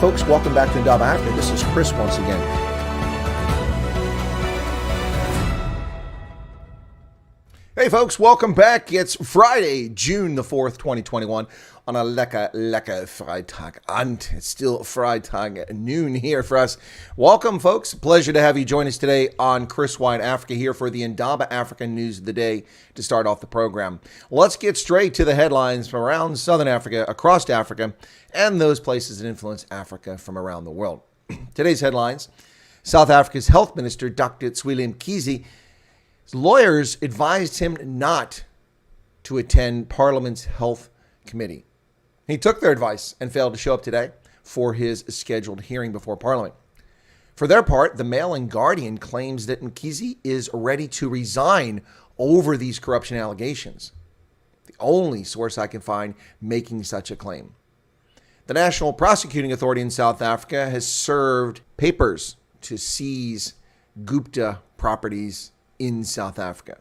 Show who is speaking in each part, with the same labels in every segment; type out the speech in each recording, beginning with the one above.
Speaker 1: folks, welcome back to Indaba Africa. This is Chris once again. Hey folks, welcome back. It's Friday, June the 4th, 2021 on a lekker Freitagabend. It's still Freitag noon here for us. Welcome folks. Pleasure to have you join us today on Chris Wyatt Africa here for the Indaba Africa news of the day to start off the program. Let's get straight to the headlines from around Southern Africa, across Africa, and those places that influence Africa from around the world. Today's headlines: South Africa's Health Minister, Dr. Zweli Mkhize, lawyers advised him not to attend Parliament's Health Committee. He took their advice and failed to show up today for his scheduled hearing before Parliament. For their part, the Mail and Guardian claims that Mkhize is ready to resign over these corruption allegations. The only source I can find making such a claim. The National Prosecuting Authority in South Africa has served papers to seize Gupta properties in South Africa.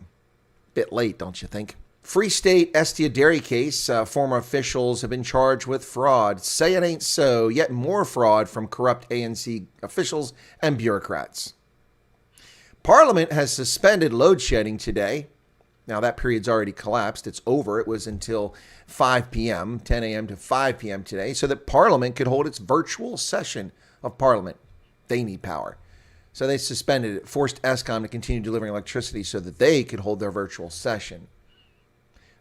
Speaker 1: Bit late, don't you think? Free State Estia Dairy case. Former officials have been charged with fraud. Say it ain't so. Yet more fraud from corrupt ANC officials and bureaucrats. Parliament has suspended load shedding today. Now that period's already collapsed. It's over. It was until 5 p.m., 10 a.m. to 5 p.m. today, so that Parliament could hold its virtual session of Parliament. They need power. So they suspended it, forced Eskom to continue delivering electricity so that they could hold their virtual session.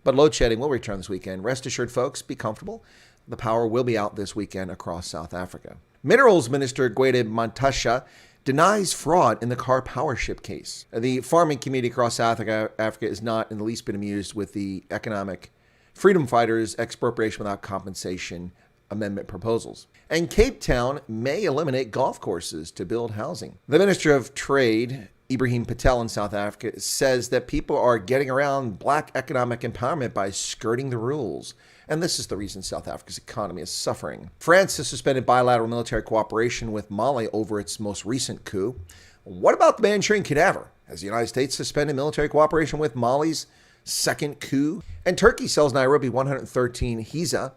Speaker 1: But load shedding will return this weekend. Rest assured, folks, be comfortable. The power will be out this weekend across South Africa. Minerals Minister Gwede Mantashe denies fraud in the car power ship case. The farming community across South Africa is not in the least bit amused with the economic freedom fighters' expropriation without compensation amendment proposals. And Cape Town may eliminate golf courses to build housing. The Minister of Trade, Ibrahim Patel in South Africa, says that people are getting around black economic empowerment by skirting the rules. And this is the reason South Africa's economy is suffering. France has suspended bilateral military cooperation with Mali over its most recent coup. What about the Manchurian cadaver? Has the United States suspended military cooperation with Mali's second coup? And Turkey sells Nairobi 113 Hiza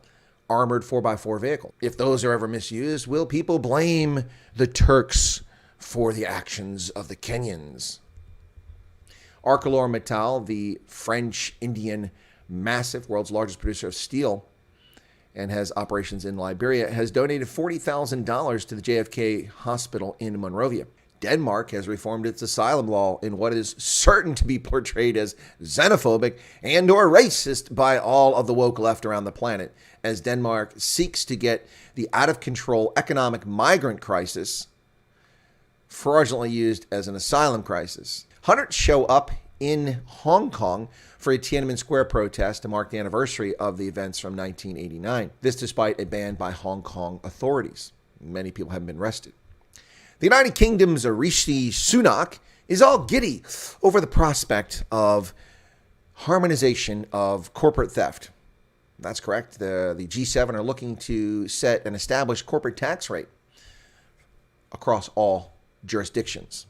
Speaker 1: armored 4x4 vehicle. If those are ever misused, will people blame the Turks for the actions of the Kenyans? ArcelorMittal, the French-Indian massive, world's largest producer of steel, and has operations in Liberia, has donated $40,000 to the JFK hospital in Monrovia. Denmark has reformed its asylum law in what is certain to be portrayed as xenophobic and or racist by all of the woke left around the planet, as Denmark seeks to get the out-of-control economic migrant crisis fraudulently used as an asylum crisis. Hundreds show up in Hong Kong for a Tiananmen Square protest to mark the anniversary of the events from 1989. This despite a ban by Hong Kong authorities. Many people haven't been arrested. The United Kingdom's Rishi Sunak is all giddy over the prospect of harmonization of corporate theft. That's correct. The G7 are looking to set an established corporate tax rate across all jurisdictions.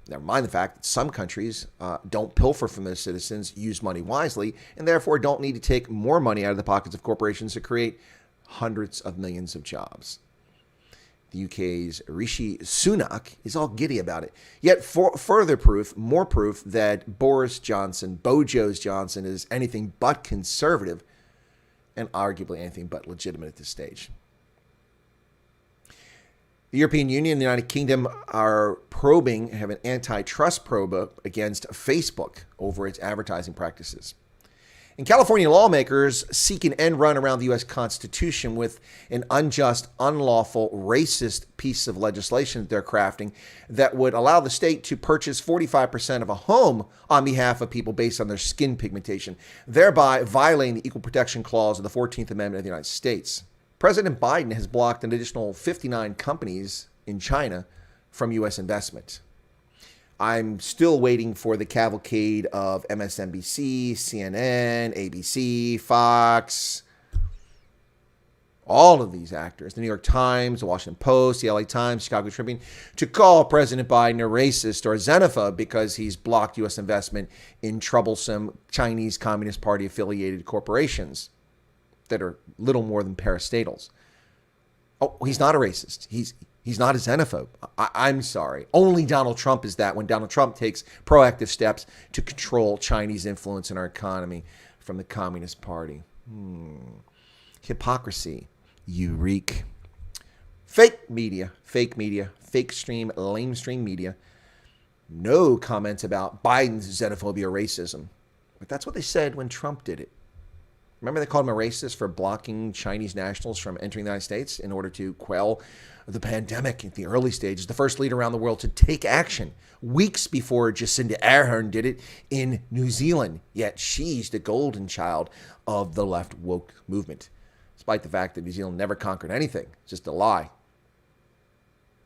Speaker 1: Never mind the fact that some countries don't pilfer from their citizens, use money wisely, and therefore don't need to take more money out of the pockets of corporations to create hundreds of millions of jobs. The UK's Rishi Sunak is all giddy about it. Yet further proof, more proof that Boris Johnson, Bojo's Johnson, is anything but conservative and arguably anything but legitimate at this stage. The European Union and the United Kingdom are probing, have an antitrust probe against Facebook over its advertising practices. And California lawmakers seek an end run around the U.S. Constitution with an unjust, unlawful, racist piece of legislation that they're crafting that would allow the state to purchase 45% of a home on behalf of people based on their skin pigmentation, thereby violating the Equal Protection Clause of the 14th Amendment of the United States. President Biden has blocked an additional 59 companies in China from U.S. investment. I'm still waiting for the cavalcade of MSNBC, CNN, ABC, Fox, all of these actors, the New York Times, the Washington Post, the LA Times, Chicago Tribune, to call President Biden a racist or a xenophobe because he's blocked U.S. investment in troublesome Chinese Communist Party affiliated corporations that are little more than parastatals. Oh, he's not a racist. He's not a xenophobe. I'm sorry. Only Donald Trump is that, when Donald Trump takes proactive steps to control Chinese influence in our economy from the Communist Party. Hypocrisy. You reek. Fake media, fake stream, lamestream media. No comments about Biden's xenophobia or racism. But that's what they said when Trump did it. Remember, they called him a racist for blocking Chinese nationals from entering the United States in order to quell the pandemic in the early stages. The first leader around the world to take action weeks before Jacinda Ardern did it in New Zealand. Yet she's the golden child of the left woke movement, despite the fact that New Zealand never conquered anything. It's just a lie.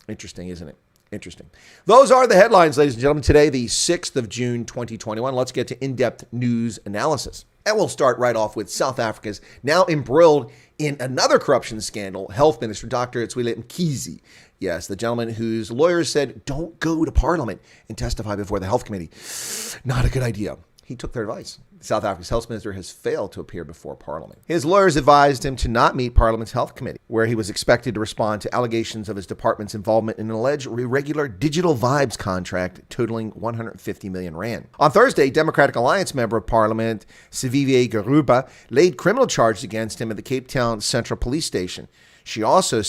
Speaker 1: Interesting, isn't it? Interesting. Those are the headlines, ladies and gentlemen. Today, the 6th of June, 2021. Let's get to in-depth news analysis. And we'll start right off with South Africa's now embroiled in another corruption scandal, Health Minister Dr. Zweli Mkhize. Yes, the gentleman whose lawyers said, don't go to Parliament and testify before the Health Committee. Not a good idea. He took their advice. South Africa's health minister has failed to appear before Parliament. His lawyers advised him to not meet Parliament's Health Committee, where he was expected to respond to allegations of his department's involvement in an alleged irregular digital vibes contract totaling 150 million rand. On Thursday, Democratic Alliance member of Parliament Siviwe Garuba laid criminal charges against him at the Cape Town Central Police Station. She also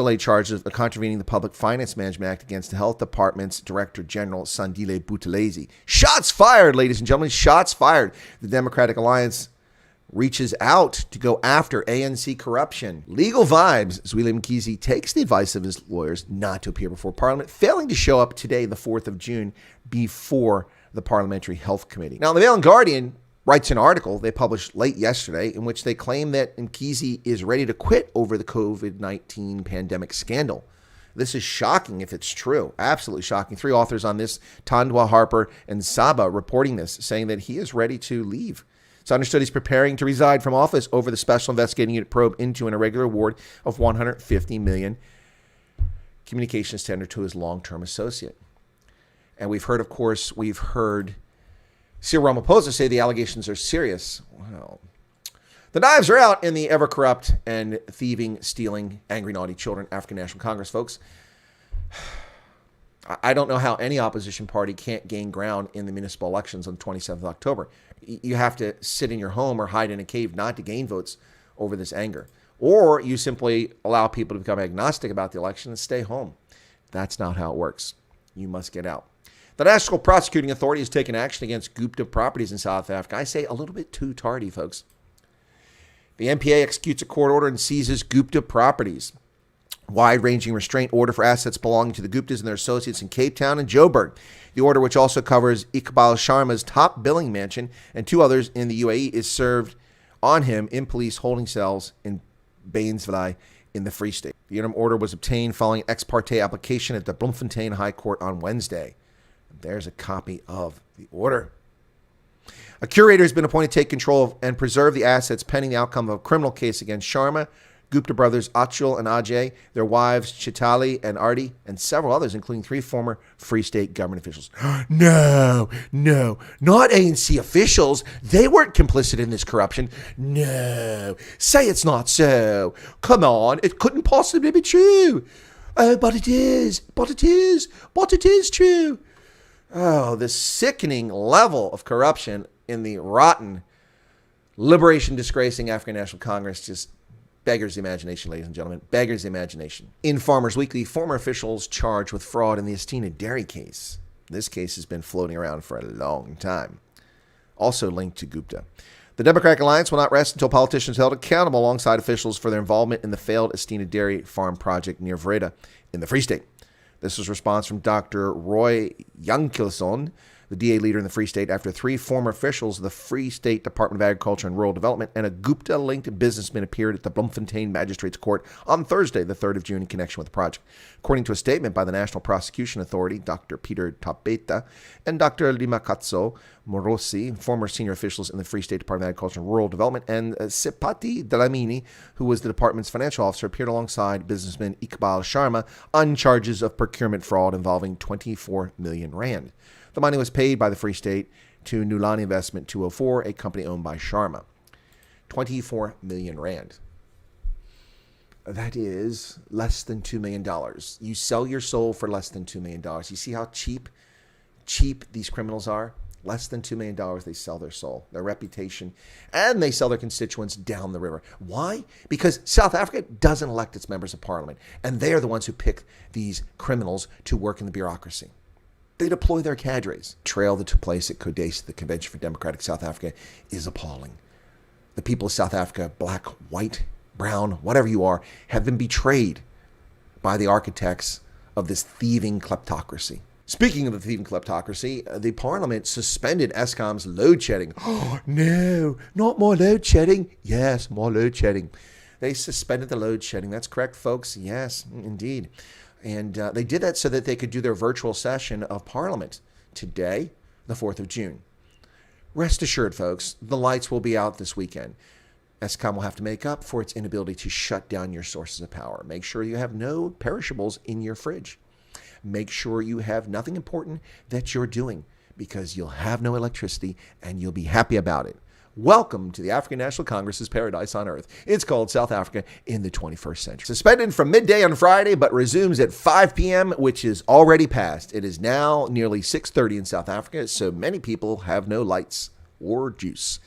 Speaker 1: laid charges of contravening the Public Finance Management Act against the Health Department's Director General Sandile Buthelezi. Shots fired, ladies and gentlemen, shots fired. The Democratic Alliance reaches out to go after ANC corruption. Legal vibes. Zweli Mkhize takes the advice of his lawyers not to appear before Parliament, failing to show up today, the 4th of June, before the Parliamentary Health Committee. Now, the Mail and Guardian writes an article they published late yesterday in which they claim that Mkhize is ready to quit over the COVID-19 pandemic scandal. This is shocking if it's true. Absolutely shocking. 3 authors on this, Tandwa, Harper, and Saba, reporting this, saying that he is ready to leave. It's understood he's preparing to resign from office over the Special Investigating Unit probe into an irregular award of 150 million communications tender to his long-term associate. And we've heard Cyril Ramaphosa say the allegations are serious. Well, the knives are out in the ever-corrupt and thieving, stealing, angry, naughty children African National Congress, folks. I don't know how any opposition party can't gain ground in the municipal elections on the 27th of October. You have to sit in your home or hide in a cave not to gain votes over this anger. Or you simply allow people to become agnostic about the election and stay home. That's not how it works. You must get out. The National Prosecuting Authority has taken action against Gupta properties in South Africa. I say a little bit too tardy, folks. The NPA executes a court order and seizes Gupta properties. Wide-ranging restraint order for assets belonging to the Guptas and their associates in Cape Town and Joburg. The order, which also covers Iqbal Sharma's top billing mansion and 2 others in the UAE, is served on him in police holding cells in Bainsville in the Free State. The interim order was obtained following ex parte application at the Bloemfontein High Court on Wednesday. There's a copy of the order. A curator has been appointed to take control of and preserve the assets pending the outcome of a criminal case against Sharma, Gupta brothers Achal and Ajay, their wives Chitali and Arti, and several others, including 3 former Free State government officials. No, not ANC officials. They weren't complicit in this corruption. No, say it's not so. Come on, it couldn't possibly be true. Oh, but it is true. Oh, this sickening level of corruption in the rotten, liberation disgracing African National Congress just beggars the imagination, ladies and gentlemen. Beggars the imagination. In Farmers Weekly, former officials charged with fraud in the Estina Dairy case. This case has been floating around for a long time. Also linked to Gupta. The Democratic Alliance will not rest until politicians are held accountable alongside officials for their involvement in the failed Estina Dairy Farm project near Vreda in the Free State. This was a response from Dr. Roy Jankilson, the DA leader in the Free State, after 3 former officials of the Free State Department of Agriculture and Rural Development and a Gupta-linked businessman appeared at the Bloemfontein Magistrates Court on Thursday, the 3rd of June, in connection with the project. According to a statement by the National Prosecution Authority, Dr. Peter Tapeta and Dr. Limakatso Morosi, former senior officials in the Free State Department of Agriculture and Rural Development, and Sepati Dlamini, who was the department's financial officer, appeared alongside businessman Iqbal Sharma on charges of procurement fraud involving 24 million rand. The money was paid by the Free State to Nulani Investment 204, a company owned by Sharma. 24 million rand. That is less than $2 million. You sell your soul for less than $2 million. You see how cheap these criminals are? Less than $2 million, they sell their soul, their reputation, and they sell their constituents down the river. Why? Because South Africa doesn't elect its members of parliament, and they are the ones who pick these criminals to work in the bureaucracy. They deploy their cadres. The trail that took place at Codese, the Convention for Democratic South Africa, is appalling. The people of South Africa, black, white, brown, whatever you are, have been betrayed by the architects of this thieving kleptocracy. Speaking of the thieving kleptocracy, the parliament suspended Eskom's load shedding. Oh, no, not more load shedding. Yes, more load shedding. They suspended the load shedding. That's correct, folks. Yes, indeed. And they did that so that they could do their virtual session of parliament today, the 4th of June. Rest assured, folks, the lights will be out this weekend. Eskom will have to make up for its inability to shut down your sources of power. Make sure you have no perishables in your fridge. Make sure you have nothing important that you're doing, because you'll have no electricity and you'll be happy about it. Welcome to the African National Congress's paradise on earth. It's called South Africa in the 21st century. Suspended from midday on Friday, but resumes at 5 p.m., which is already past. It is now nearly 6:30 in South Africa, so many people have no lights or juice.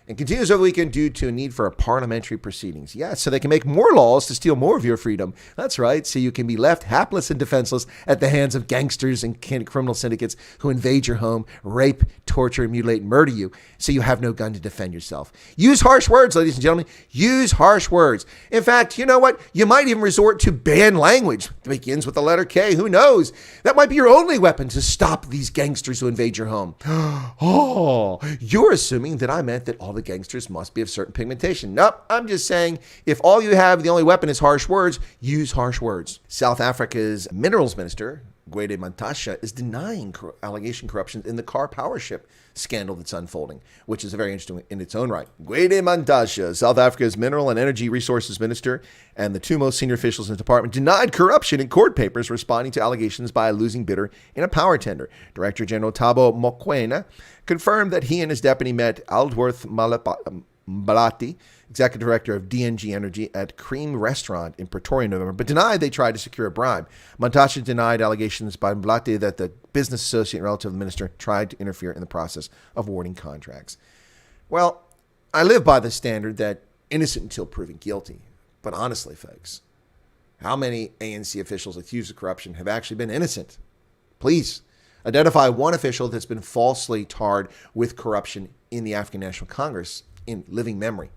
Speaker 1: And continues over the weekend due to a need for parliamentary proceedings. Yeah, so they can make more laws to steal more of your freedom. That's right, so you can be left hapless and defenseless at the hands of gangsters and criminal syndicates who invade your home, rape, torture, mutilate, murder you, so you have no gun to defend yourself. Use harsh words, ladies and gentlemen. Use harsh words. In fact, you know what? You might even resort to banned language. It begins with the letter K. Who knows? That might be your only weapon to stop these gangsters who invade your home. Oh, you're assuming that I meant that all the gangsters must be of certain pigmentation. Nope, I'm just saying if all you have, the only weapon is harsh words, use harsh words. South Africa's minerals minister, Gwede Mantashe, is denying allegation corruption in the car power ship scandal that's unfolding, which is very interesting in its own right. Gwede Mantashe, South Africa's mineral and energy resources minister, and the two most senior officials in the department denied corruption in court papers responding to allegations by a losing bidder in a power tender. Director General Thabo Mokoena confirmed that he and his deputy met Aldworth Mbalati, executive director of DNG Energy, at Cream Restaurant in Pretoria in November, but denied they tried to secure a bribe. Mantashe denied allegations by Mbalati that the business associate and relative of the minister tried to interfere in the process of awarding contracts. Well, I live by the standard that innocent until proven guilty. But honestly, folks, how many ANC officials accused of corruption have actually been innocent? Please identify one official that's been falsely tarred with corruption in the African National Congress in living memory.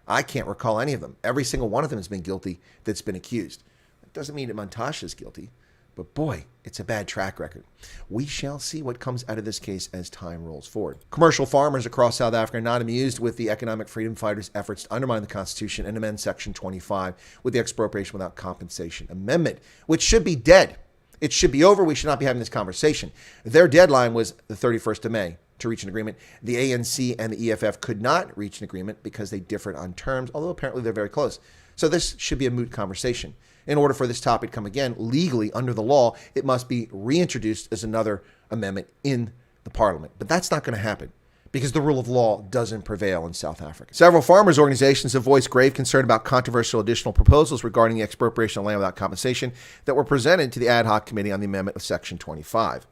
Speaker 1: I can't recall any of them. Every single one of them has been guilty that's been accused. That doesn't mean that Mantashe is guilty, but boy, it's a bad track record. We shall see what comes out of this case as time rolls forward. Commercial farmers across South Africa are not amused with the economic freedom fighters' efforts to undermine the Constitution and amend Section 25 with the expropriation without compensation amendment, which should be dead. It should be over. We should not be having this conversation. Their deadline was the 31st of May to reach an agreement. The ANC and the EFF could not reach an agreement because they differed on terms, although apparently they're very close. So this should be a moot conversation. In order for this topic to come again, legally, under the law, it must be reintroduced as another amendment in the parliament. But that's not going to happen because the rule of law doesn't prevail in South Africa. Several farmers' organizations have voiced grave concern about controversial additional proposals regarding the expropriation of land without compensation that were presented to the ad hoc committee on the amendment of Section 25.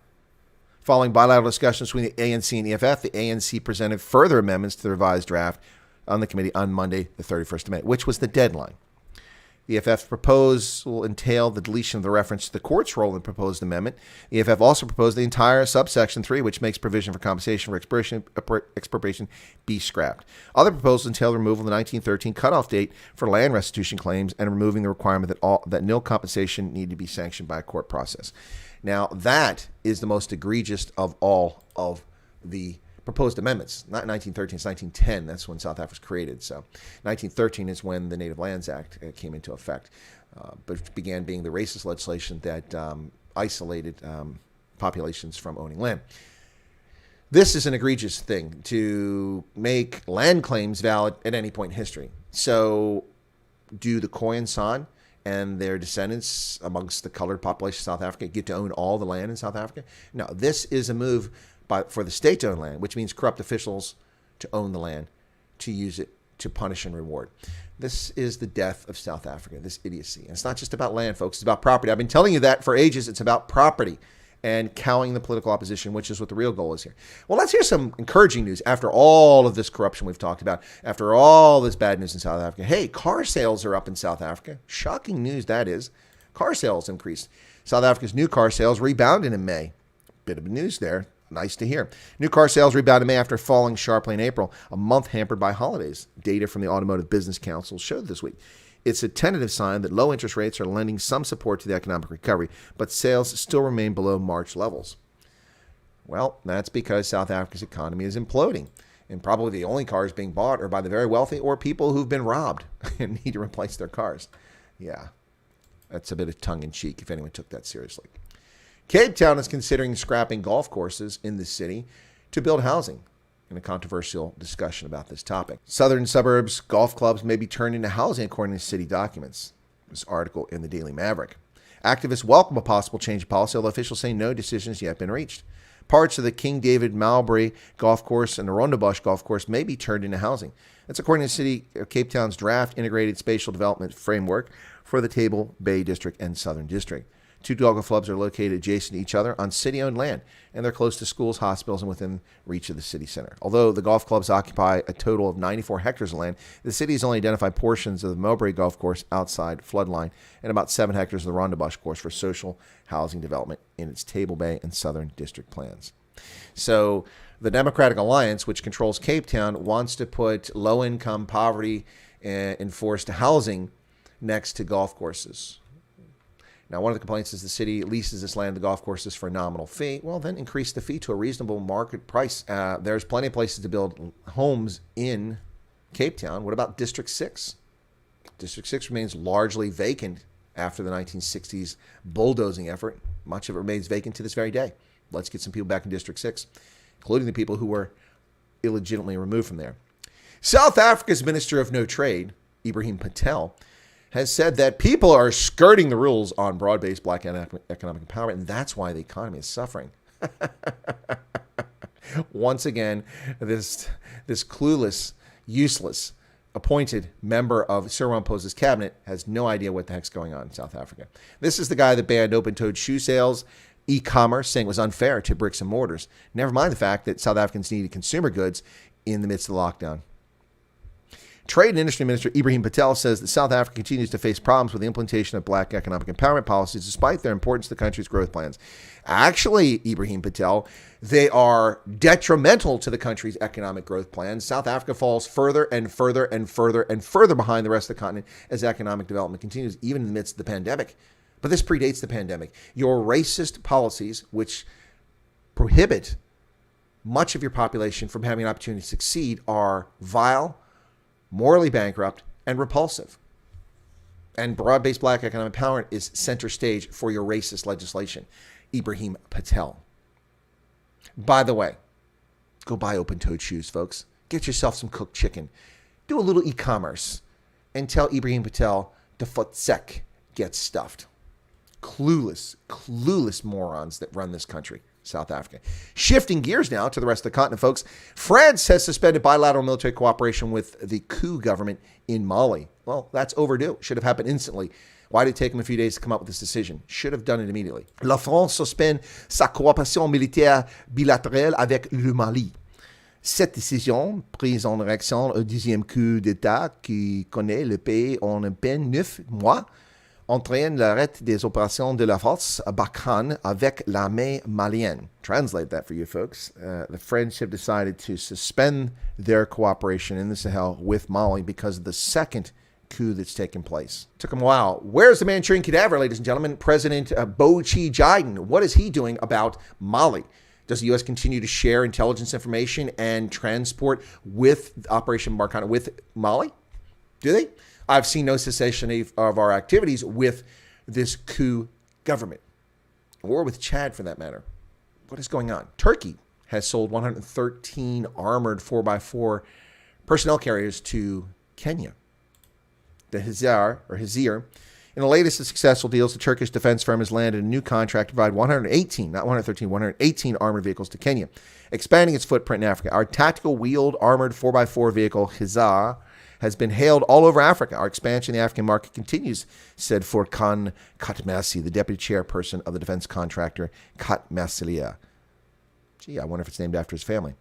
Speaker 1: Following bilateral discussions between the ANC and EFF, the ANC presented further amendments to the revised draft on the committee on Monday, the 31st of May, which was the deadline. The EFF's proposal entailed the deletion of the reference to the court's role in the proposed amendment. The EFF also proposed the entire subsection 3, which makes provision for compensation for expropriation, be scrapped. Other proposals entailed removal of the 1913 cutoff date for land restitution claims and removing the requirement that nil compensation need to be sanctioned by a court process. Now, that is the most egregious of all of the proposed amendments. Not 1913, it's 1910. That's when South Africa was created. So 1913 is when the Native Lands Act came into effect, but began being the racist legislation that isolated populations from owning land. This is an egregious thing to make land claims valid at any point in history. So do the Khoi and San and their descendants amongst the colored population of South Africa get to own all the land in South Africa? No, this is a move for the state to own land, which means corrupt officials to own the land, to use it to punish and reward. This is the death of South Africa, this idiocy. And it's not just about land, folks. It's about property. I've been telling you that for ages. It's about property and cowing the political opposition, which is what the real goal is here. Well, let's hear some encouraging news after all of this corruption we've talked about, after all this bad news in South Africa. Hey, car sales are up in South Africa. Shocking news, that is. Car sales increased. South Africa's new car sales rebounded in May. Bit of news there. Nice to hear. New car sales rebounded in May after falling sharply in April, a month hampered by holidays. Data from the Automotive Business Council showed this week. It's a tentative sign that low interest rates are lending some support to the economic recovery, but sales still remain below March levels. Well, that's because South Africa's economy is imploding, and probably the only cars being bought are by the very wealthy or people who've been robbed and need to replace their cars. Yeah, that's a bit of tongue-in-cheek if anyone took that seriously. Cape Town is considering scrapping golf courses in the city to build housing, in a controversial discussion about this topic. Southern suburbs golf clubs may be turned into housing according to city documents. This article in the Daily Maverick. Activists welcome a possible change of policy, although officials say no decision has yet been reached. Parts of the King David Mowbray golf course and the Rondebosch golf course may be turned into housing. That's according to the city of Cape Town's draft integrated spatial development framework for the Table Bay District and Southern District. Two golf clubs are located adjacent to each other on city-owned land, and they're close to schools, hospitals, and within reach of the city center. Although the golf clubs occupy a total of 94 hectares of land, the city has only identified portions of the Mowbray golf course outside floodline and about 7 hectares of the Rondebosch course for social housing development in its Table Bay and Southern District plans. So the Democratic Alliance, which controls Cape Town, wants to put low-income, poverty-enforced housing next to golf courses. Now, one of the complaints is the city leases this land to golf courses for a nominal fee. Well, then increase the fee to a reasonable market price. There's plenty of places to build homes in Cape Town. What about District 6? District 6 remains largely vacant after the 1960s bulldozing effort. Much of it remains vacant to this very day. Let's get some people back in District 6, including the people who were illegitimately removed from there. South Africa's Minister of No Trade, Ibrahim Patel, has said that people are skirting the rules on broad-based black economic empowerment, and that's why the economy is suffering. Once again, this clueless, useless, appointed member of Cyril Ramaphosa's cabinet has no idea what the heck's going on in South Africa. This is the guy that banned open-toed shoe sales, e-commerce, saying it was unfair to bricks and mortars. Never mind the fact that South Africans needed consumer goods in the midst of the lockdown. Trade and Industry Minister Ibrahim Patel says that South Africa continues to face problems with the implementation of black economic empowerment policies despite their importance to the country's growth plans. Actually, Ibrahim Patel, they are detrimental to the country's economic growth plans. South Africa falls further and further and further and further behind the rest of the continent as economic development continues, even in the midst of the pandemic. But this predates the pandemic. Your racist policies, which prohibit much of your population from having an opportunity to succeed, are vile, morally bankrupt, and repulsive. And broad-based black economic empowerment is center stage for your racist legislation. Ibrahim Patel. By the way, go buy open-toed shoes, folks. Get yourself some cooked chicken. Do a little e-commerce. And tell Ibrahim Patel the futsek gets stuffed. Clueless morons that run this country. South Africa. Shifting gears now to the rest of the continent, folks. France has suspended bilateral military cooperation with the coup government in Mali. Well, that's overdue. Should have happened instantly. Why did it take them a few days to come up with this decision? Should have done it immediately. La France suspend sa coopération militaire bilatérale avec le Mali. Cette décision, prise en réaction au 10e coup d'État qui connaît le pays en à peine 9 mois, entraîne l'arrêt des opérations de la force Barkhane avec l'armée malienne. Translate that for you folks. The French have decided to suspend their cooperation in the Sahel with Mali because of the second coup that's taken place. Took them a while. Where's the Manchurian cadaver, ladies and gentlemen? President Bo Chi-Jiden. What is he doing about Mali? Does the U.S. continue to share intelligence information and transport with Operation Barkhane with Mali? Do they? I've seen no cessation of our activities with this coup government, or with Chad for that matter. What is going on? Turkey has sold 113 armored 4x4 personnel carriers to Kenya. The Hizir. In the latest of successful deals, the Turkish defense firm has landed a new contract to provide 118 armored vehicles to Kenya, expanding its footprint in Africa. Our tactical wheeled armored 4x4 vehicle, Hizar, has been hailed all over Africa. Our expansion in the African market continues, said Furkan Katmersi, the deputy chairperson of the defense contractor Katmersilia. Gee, I wonder if it's named after his family.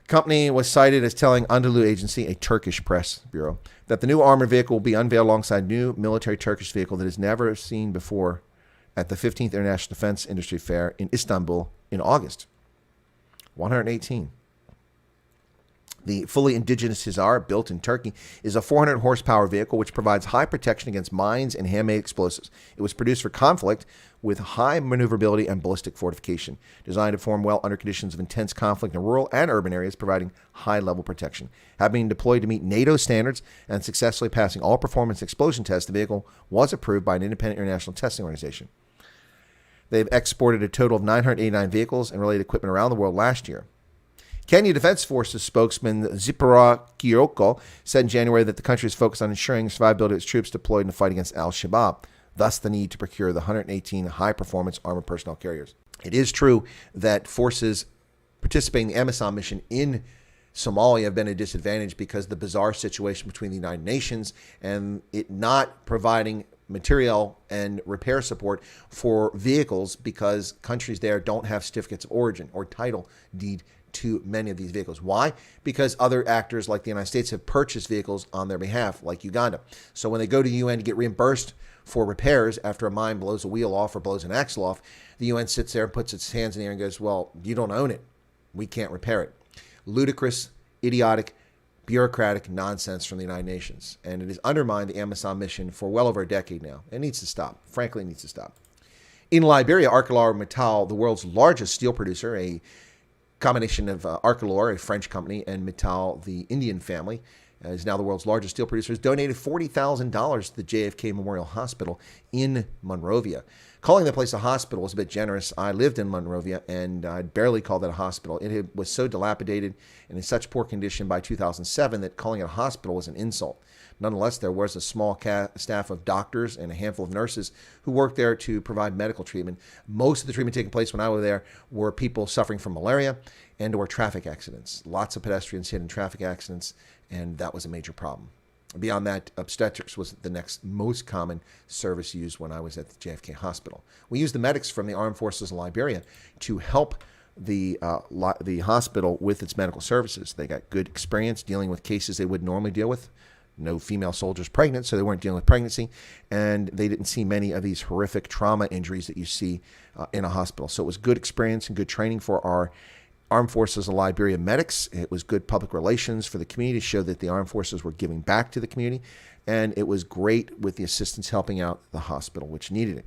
Speaker 1: The company was cited as telling Anadolu Agency, a Turkish press bureau, that the new armored vehicle will be unveiled alongside new military Turkish vehicle that is never seen before at the 15th International Defense Industry Fair in Istanbul in August. 118. The fully indigenous Hisar, built in Turkey, is a 400 horsepower vehicle which provides high protection against mines and handmade explosives. It was produced for conflict with high maneuverability and ballistic fortification, designed to perform well under conditions of intense conflict in rural and urban areas, providing high-level protection. Having been deployed to meet NATO standards and successfully passing all performance explosion tests, the vehicle was approved by an independent international testing organization. They've exported a total of 989 vehicles and related equipment around the world last year. Kenya Defense Forces spokesman Zipporah Kioko said in January that the country is focused on ensuring the survivability of its troops deployed in the fight against al-Shabaab, thus the need to procure the 118 high-performance armored personnel carriers. It is true that forces participating in the AMISOM mission in Somalia have been a disadvantage because of the bizarre situation between the United Nations and it not providing material and repair support for vehicles because countries there don't have certificates of origin or title deed to many of these vehicles. Why? Because other actors like the United States have purchased vehicles on their behalf, like Uganda. So when they go to the UN to get reimbursed for repairs after a mine blows a wheel off or blows an axle off, the UN sits there and puts its hands in the air and goes, well, you don't own it. We can't repair it. Ludicrous, idiotic, bureaucratic nonsense from the United Nations. And it has undermined the AMISOM mission for well over a decade now. It needs to stop. Frankly, it needs to stop. In Liberia, ArcelorMittal, the world's largest steel producer, a combination of Arcelor, a French company, and Mittal, the Indian family, is now the world's largest steel producer, has donated $40,000 to the JFK Memorial Hospital in Monrovia. Calling the place a hospital was a bit generous. I lived in Monrovia, and I'd barely called it a hospital. It was so dilapidated and in such poor condition by 2007 that calling it a hospital was an insult. Nonetheless, there was a small staff of doctors and a handful of nurses who worked there to provide medical treatment. Most of the treatment taking place when I was there were people suffering from malaria and or traffic accidents. Lots of pedestrians hit in traffic accidents, and that was a major problem. Beyond that, obstetrics was the next most common service used when I was at the JFK hospital. We used the medics from the Armed Forces of Liberia to help the hospital with its medical services. They got good experience dealing with cases they wouldn't normally deal with. No female soldiers pregnant, so they weren't dealing with pregnancy, and they didn't see many of these horrific trauma injuries that you see in a hospital. So it was good experience and good training for our Armed Forces of Liberia medics. It was good public relations for the community to show that the Armed Forces were giving back to the community, and it was great with the assistance helping out the hospital, which needed it.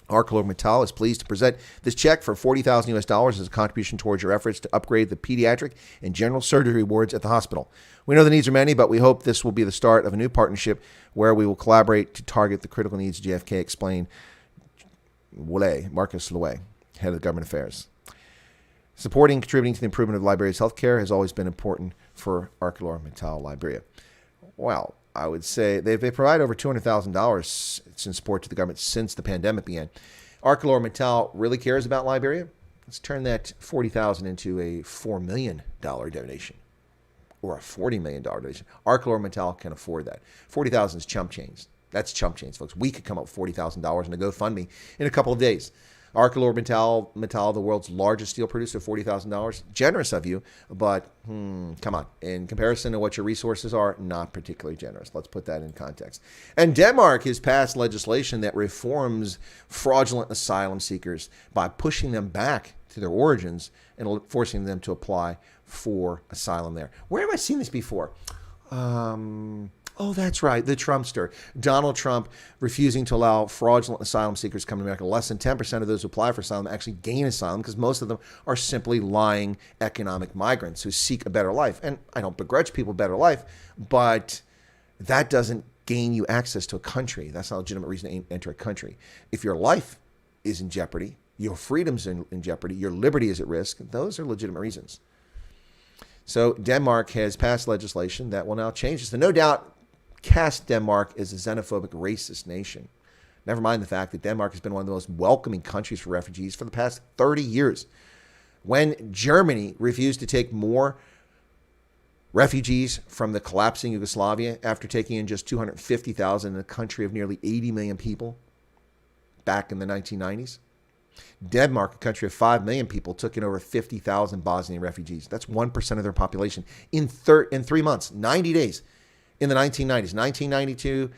Speaker 1: ArcelorMittal is pleased to present this check for $40,000 as a contribution towards your efforts to upgrade the pediatric and general surgery wards at the hospital. We know the needs are many, but we hope this will be the start of a new partnership where we will collaborate to target the critical needs, JFK explained. Marcus Loue, head of government affairs. Supporting and contributing to the improvement of Liberia's healthcare has always been important for ArcelorMittal Liberia. Well, I would say they provide over $200,000 in support to the government since the pandemic began. ArcelorMittal really cares about Liberia. Let's turn that $40,000 into a $4 million donation or a $40 million donation. ArcelorMittal can afford that. $40,000 is chump change. That's chump change, folks. We could come up with $40,000 in a GoFundMe in a couple of days. ArcelorMittal, the world's largest steel producer, $40,000. Generous of you, but come on. In comparison to what your resources are, not particularly generous. Let's put that in context. And Denmark has passed legislation that reforms fraudulent asylum seekers by pushing them back to their origins and forcing them to apply for asylum there. Where have I seen this before? Oh, that's right, the Trumpster. Donald Trump refusing to allow fraudulent asylum seekers come to America. Less than 10% of those who apply for asylum actually gain asylum because most of them are simply lying economic migrants who seek a better life. And I don't begrudge people a better life, but that doesn't gain you access to a country. That's not a legitimate reason to enter a country. If your life is in jeopardy, your freedom's in jeopardy, your liberty is at risk, those are legitimate reasons. So Denmark has passed legislation that will now change this. And no doubt cast Denmark as a xenophobic, racist nation. Never mind the fact that Denmark has been one of the most welcoming countries for refugees for the past 30 years. When Germany refused to take more Refugees from the collapsing Yugoslavia, after taking in just 250,000 in a country of nearly 80 million people back in the 1990s. Denmark, a country of 5 million people, took in over 50,000 Bosnian refugees. That's 1% of their population in 3 months, 90 days. In the 1990s, 1992,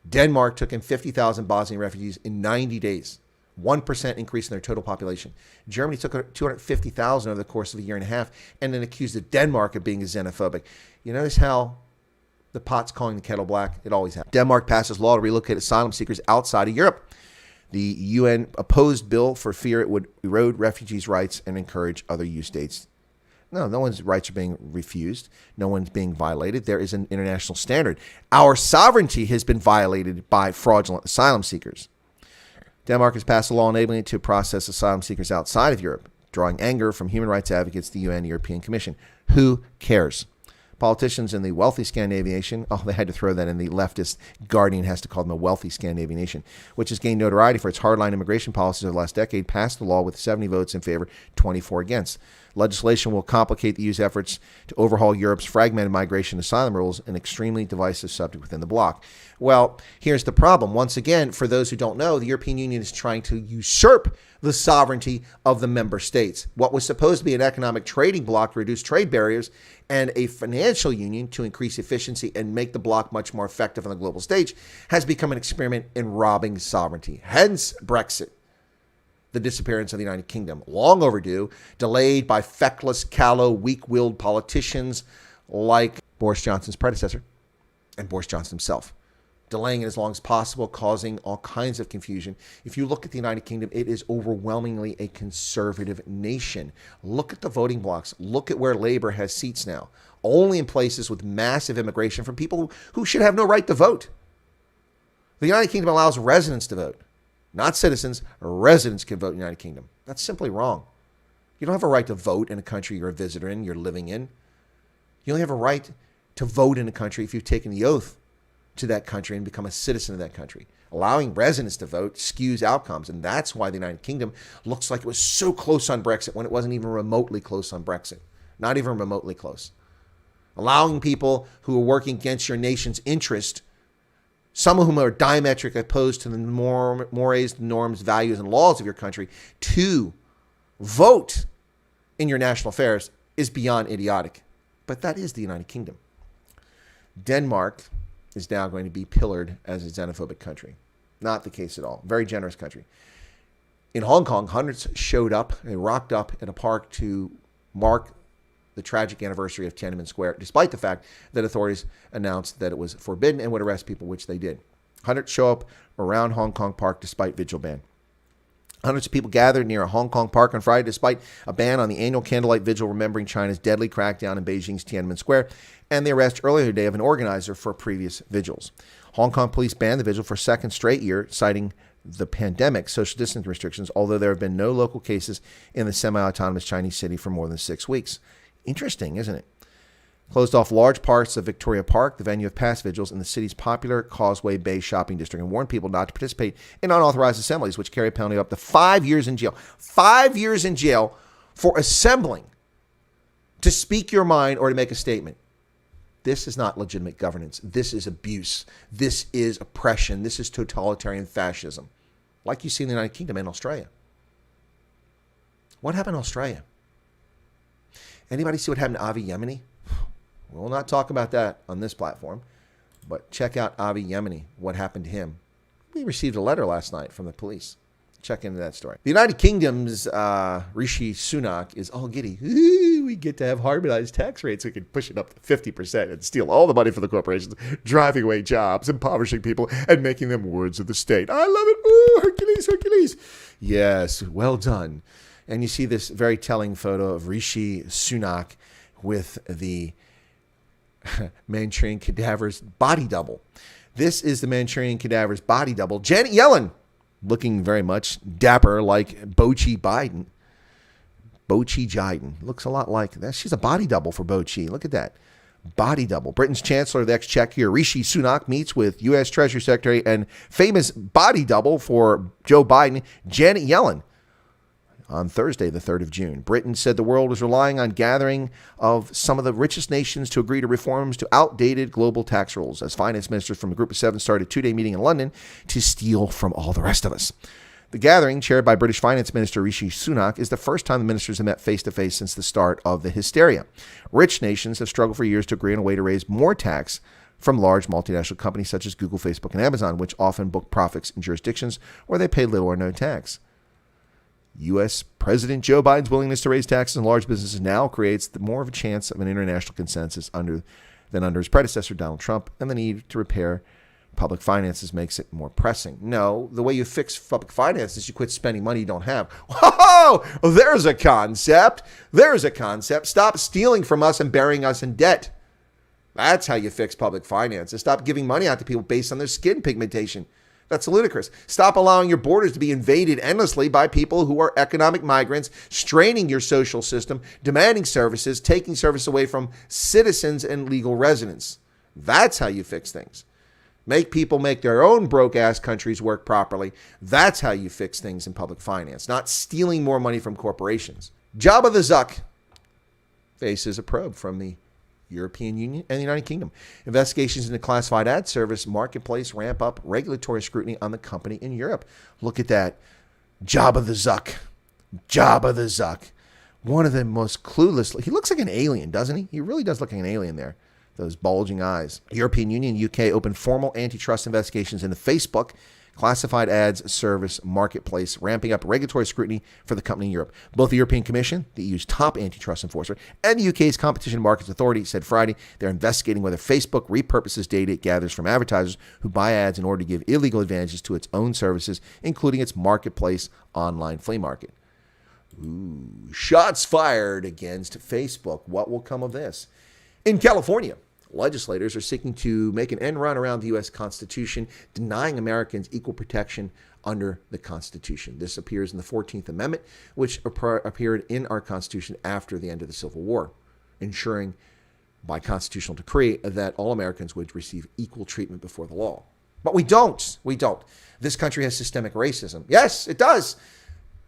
Speaker 1: Denmark took in 50,000 Bosnian refugees in 90 days. 1% increase in their total population. Germany took 250,000 over the course of a year and a half and then accused Denmark of being xenophobic. You notice how the pot's calling the kettle black? It always happens. Denmark passes law to relocate asylum seekers outside of Europe. The UN opposed bill for fear it would erode refugees' rights and encourage other EU states. No one's rights are being refused. No one's being violated. There is an international standard. Our sovereignty has been violated by fraudulent asylum seekers. Denmark has passed a law enabling it to process asylum seekers outside of Europe, drawing anger from human rights advocates, the UN, European Commission. Who cares? Politicians in the wealthy Scandinavian nation, they had to throw that in. The leftist Guardian has to call them a wealthy Scandinavian nation, which has gained notoriety for its hardline immigration policies over the last decade, passed the law with 70 votes in favor, 24 against. Legislation will complicate the EU's efforts to overhaul Europe's fragmented migration and asylum rules, an extremely divisive subject within the bloc. Well, here's the problem. Once again, for those who don't know, the European Union is trying to usurp the sovereignty of the member states. What was supposed to be an economic trading bloc to reduce trade barriers and a financial union to increase efficiency and make the bloc much more effective on the global stage has become an experiment in robbing sovereignty. Hence Brexit. The disappearance of the United Kingdom, long overdue, delayed by feckless, callow, weak-willed politicians like Boris Johnson's predecessor and Boris Johnson himself. Delaying it as long as possible, causing all kinds of confusion. If you look at the United Kingdom, it is overwhelmingly a conservative nation. Look at the voting blocks. Look at where Labour has seats now. Only in places with massive immigration from people who should have no right to vote. The United Kingdom allows residents to vote. Not citizens, residents can vote in the United Kingdom. That's simply wrong. You don't have a right to vote in a country you're a visitor in, you're living in. You only have a right to vote in a country if you've taken the oath to that country and become a citizen of that country. Allowing residents to vote skews outcomes, and that's why the United Kingdom looks like it was so close on Brexit when it wasn't even remotely close on Brexit. Not even remotely close. Allowing people who are working against your nation's interest, some of whom are diametrically opposed to the mores, norms, values, and laws of your country, to vote in your national affairs is beyond idiotic. But that is the United Kingdom. Denmark is now going to be pillared as a xenophobic country. Not the case at all. Very generous country. In Hong Kong, hundreds showed up and rocked up in a park to mark the tragic anniversary of Tiananmen Square, despite the fact that authorities announced that it was forbidden and would arrest people, which they did. Hundreds show up around Hong Kong Park despite vigil ban. Hundreds of people gathered near a Hong Kong park on Friday despite a ban on the annual candlelight vigil remembering China's deadly crackdown in Beijing's Tiananmen Square and the arrest earlier today of an organizer for previous vigils. Hong Kong police banned the vigil for a second straight year, citing the pandemic social distancing restrictions, although there have been no local cases in the semi-autonomous Chinese city for more than 6 weeks. Interesting, isn't it? Closed off large parts of Victoria Park, the venue of past vigils, in the city's popular Causeway Bay shopping district, and warned people not to participate in unauthorized assemblies, which carry a penalty up to 5 years in jail. 5 years in jail for assembling to speak your mind or to make a statement. This is not legitimate governance. This is abuse. This is oppression. This is totalitarian fascism, like you see in the United Kingdom and Australia. What happened in Australia? Anybody see what happened to Avi Yemeni? We'll not talk about that on this platform, but check out Avi Yemeni, what happened to him. We received a letter last night from the police. Check into that story. The United Kingdom's Rishi Sunak is all giddy. Ooh, we get to have harmonized tax rates. We can push it up to 50% and steal all the money from the corporations, driving away jobs, impoverishing people, and making them wards of the state. I love it. Ooh, Hercules, Hercules. Yes, well done. And you see this very telling photo of Rishi Sunak with the Manchurian Cadaver's body double. This is the Manchurian Cadaver's body double. Janet Yellen, looking very much dapper like Bochi Biden. Bochi Jiden. Looks a lot like that. She's a body double for Bochi. Look at that. Body double. Britain's Chancellor of the Exchequer, Rishi Sunak, meets with U.S. Treasury Secretary and famous body double for Joe Biden, Janet Yellen. on Thursday, the 3rd of June. Britain said the world was relying on gathering of some of the richest nations to agree to reforms to outdated global tax rules, as finance ministers from a group of 7 started a 2-day meeting in London to steal from all the rest of us. The gathering, chaired by British Finance Minister Rishi Sunak, is the first time the ministers have met face-to-face since the start of the hysteria. Rich nations have struggled for years to agree on a way to raise more tax from large multinational companies such as Google, Facebook, and Amazon, which often book profits in jurisdictions where they pay little or no tax. U.S. President Joe Biden's willingness to raise taxes on large businesses now creates more of a chance of an international consensus than under his predecessor, Donald Trump, and the need to repair public finances makes it more pressing. No, the way you fix public finances, you quit spending money you don't have. Whoa, there's a concept. There's a concept. Stop stealing from us and burying us in debt. That's how you fix public finances. Stop giving money out to people based on their skin pigmentation. That's ludicrous. Stop allowing your borders to be invaded endlessly by people who are economic migrants, straining your social system, demanding services, taking service away from citizens and legal residents. That's how you fix things. Make people make their own broke-ass countries work properly. That's how you fix things in public finance, not stealing more money from corporations. Jabba the Zuck faces a probe from the European Union and the United Kingdom. Investigations into classified ad service marketplace ramp up regulatory scrutiny on the company in Europe. Look at that. Jabba the Zuck. Jabba the Zuck. One of the most clueless. He looks like an alien, doesn't he? He really does look like an alien there. Those bulging eyes. European Union and UK opened formal antitrust investigations into Facebook classified ads service marketplace, ramping up regulatory scrutiny for the company in Europe. Both the European Commission, the EU's top antitrust enforcer, and the UK's Competition and Markets Authority said Friday they're investigating whether Facebook repurposes data it gathers from advertisers who buy ads in order to give illegal advantages to its own services, including its marketplace online flea market. Ooh, shots fired against Facebook. What will come of this? In California, legislators are seeking to make an end run around the U.S. Constitution, denying Americans equal protection under the Constitution. This appears in the 14th Amendment, which appeared in our Constitution after the end of the Civil War, ensuring by constitutional decree that all Americans would receive equal treatment before the law. But we don't. We don't. This country has systemic racism. Yes, it does.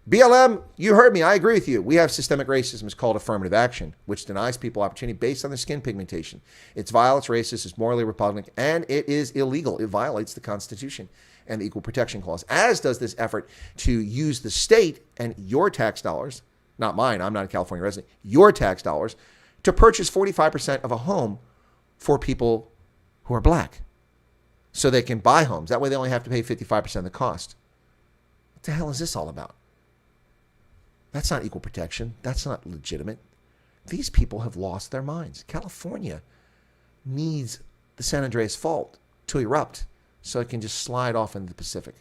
Speaker 1: BLM, you heard me. I agree with you. We have systemic racism. It's called affirmative action, which denies people opportunity based on their skin pigmentation. It's vile, it's racist, it's morally repugnant, and it is illegal. It violates the Constitution and the Equal Protection Clause, as does this effort to use the state and your tax dollars, not mine, I'm not a California resident, your tax dollars, to purchase 45% of a home for people who are black so they can buy homes. That way they only have to pay 55% of the cost. What the hell is this all about? That's not equal protection. That's not legitimate. These people have lost their minds. California needs the San Andreas Fault to erupt so it can just slide off into the Pacific.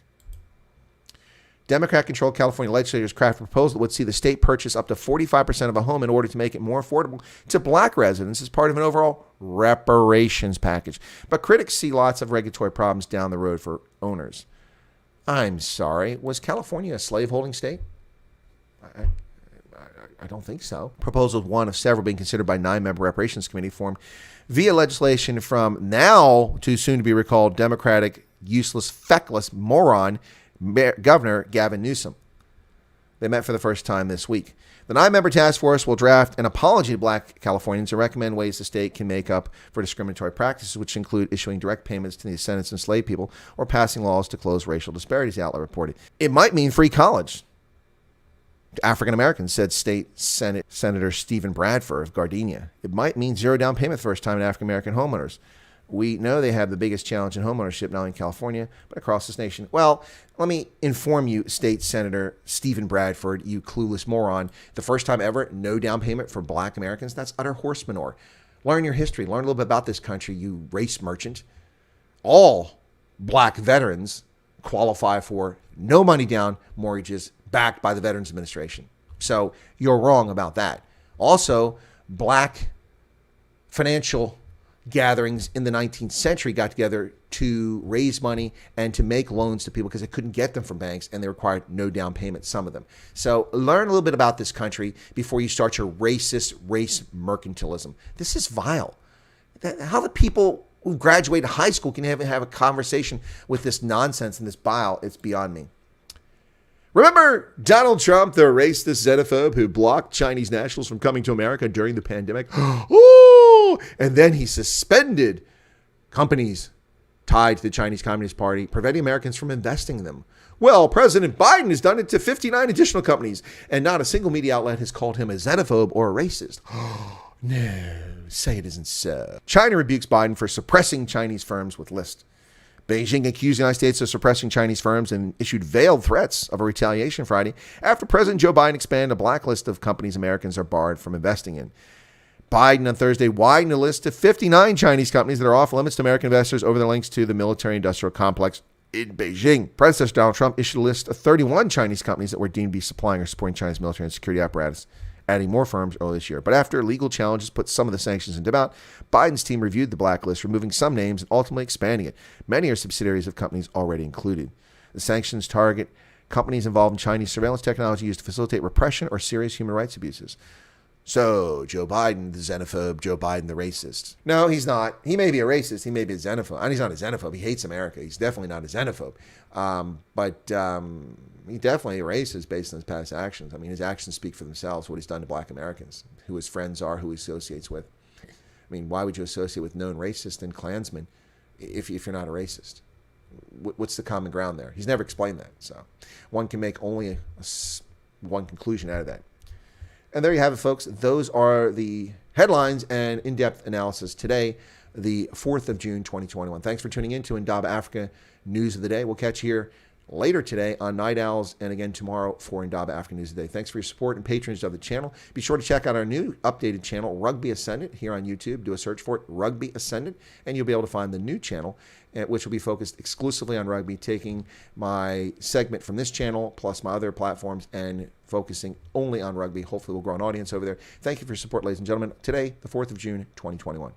Speaker 1: Democrat-controlled California legislators crafted a proposal that would see the state purchase up to 45% of a home in order to make it more affordable to black residents as part of an overall reparations package. But critics see lots of regulatory problems down the road for owners. I'm sorry. Was California a slaveholding state? I don't think so. Proposal one of several being considered by 9-member reparations committee formed via legislation from now to soon to be recalled Democratic useless feckless moron Governor Gavin Newsom. They met for the first time this week. The 9-member task force will draft an apology to black Californians and recommend ways the state can make up for discriminatory practices, which include issuing direct payments to the descendants of enslaved people or passing laws to close racial disparities, the outlet reported. It might mean free college to African Americans, said State Senator Stephen Bradford of Gardenia. It might mean zero down payment for first-time African American homeowners. We know they have the biggest challenge in homeownership, not only in California, but across this nation. Well, let me inform you, State Senator Stephen Bradford, you clueless moron. The first time ever, no down payment for black Americans, that's utter horse manure. Learn your history. Learn a little bit about this country, you race merchant. All black veterans qualify for no money down mortgages backed by the Veterans Administration. So you're wrong about that. Also, black financial gatherings in the 19th century got together to raise money and to make loans to people because they couldn't get them from banks and they required no down payment, some of them. So learn a little bit about this country before you start your racist race mercantilism. This is vile. How the people who graduated high school can have a conversation with this nonsense and this bile, it's beyond me. Remember Donald Trump, the racist xenophobe who blocked Chinese nationals from coming to America during the pandemic? Ooh! And then he suspended companies tied to the Chinese Communist Party, preventing Americans from investing in them. Well, President Biden has done it to 59 additional companies, and not a single media outlet has called him a xenophobe or a racist. No, say it isn't so. China rebukes Biden for suppressing Chinese firms with lists. Beijing accused the United States of suppressing Chinese firms and issued veiled threats of a retaliation Friday after President Joe Biden expanded a blacklist of companies Americans are barred from investing in. Biden on Thursday widened the list to 59 Chinese companies that are off limits to American investors over their links to the military-industrial complex in Beijing. Predecessor Donald Trump issued a list of 31 Chinese companies that were deemed to be supplying or supporting China's military and security apparatus, adding more firms earlier this year. But after legal challenges put some of the sanctions into doubt, Biden's team reviewed the blacklist, removing some names and ultimately expanding it. Many are subsidiaries of companies already included. The sanctions target companies involved in Chinese surveillance technology used to facilitate repression or serious human rights abuses. So, Joe Biden, the xenophobe, Joe Biden, the racist. No, he's not. He may be a racist. He may be a xenophobe. And he's not a xenophobe. He hates America. He's definitely not a xenophobe. But he's definitely a racist based on his past actions. I mean, his actions speak for themselves, what he's done to black Americans, who his friends are, who he associates with. I mean, why would you associate with known racists and Klansmen if you're not a racist? What's the common ground there? He's never explained that. So one can make only one conclusion out of that. And there you have it, folks. Those are the headlines and in-depth analysis today, the 4th of June, 2021. Thanks for tuning in to Indaba Africa News of the Day. We'll catch you here later today on Night Owls and again tomorrow for Indaba Africa News of the Day. Thanks for your support and patronage of the channel. Be sure to check out our new updated channel, Rugby Ascendant, here on YouTube. Do a search for it, Rugby Ascendant, and you'll be able to find the new channel, which will be focused exclusively on rugby, taking my segment from this channel plus my other platforms and focusing only on rugby. Hopefully we'll grow an audience over there. Thank you for your support, ladies and gentlemen. Today, the 4th of June, 2021.